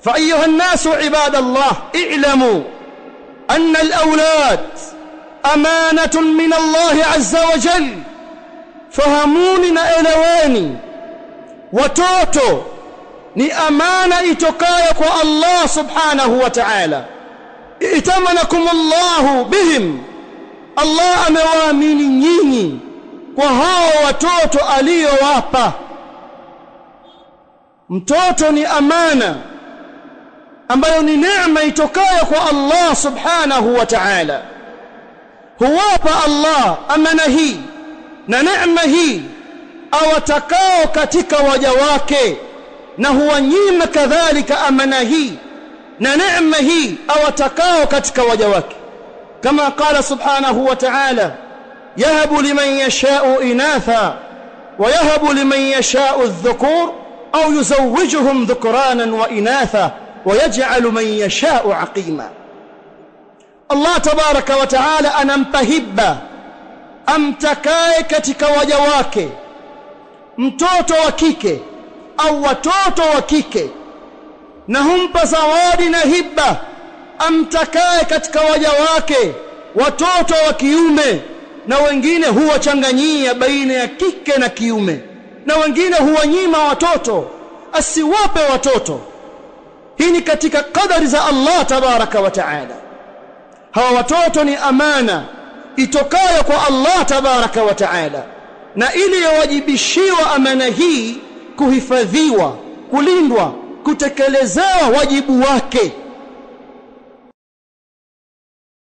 فأيها الناس عباد الله اعلموا أن الأولاد أمانة من الله عز وجل. fahamuni na elewani, watoto ni amana itokayo kwa Allah subhanahu wa ta'ala. Itamanakumullahu bihim, Allah amewaamini nyinyi kwa hao watoto aliyowapa. Mtoto ni amana ambayo ni neema itokayo kwa Allah subhanahu wa ta'ala. Huwapa Allah amana hii na neema hii awatakao katika waja wake, na huwanyima kadhalika amana hii na neema hii awatakao katika waja wake, kama qala subhanahu wa ta'ala yahabu liman yasha'u inatha wa yahabu liman yasha'u adh-dhukur au yuzawwijuhum dhukranan wa inatha wa yaj'alu man yasha'u aqima. Allah tabaraka wa ta'ala anampa hibba amtakaye katika waja wake, mtoto wa kike au watoto wa kike, na humpa zawadi na hibba amtakaye katika waja wake, watoto wa kiume, na wengine huwachanganyia baina ya kike na kiume, na wengine huwanyima watoto, asiwape watoto. Hii ni katika kadari za Allah tabaraka wa taala. Hawa watoto ni amana itokayo kwa Allah tabaraka wa taala, na ili yawajibishiwa amana hii kuhifadhiwa, kulindwa, kutekelezewa wajibu wake,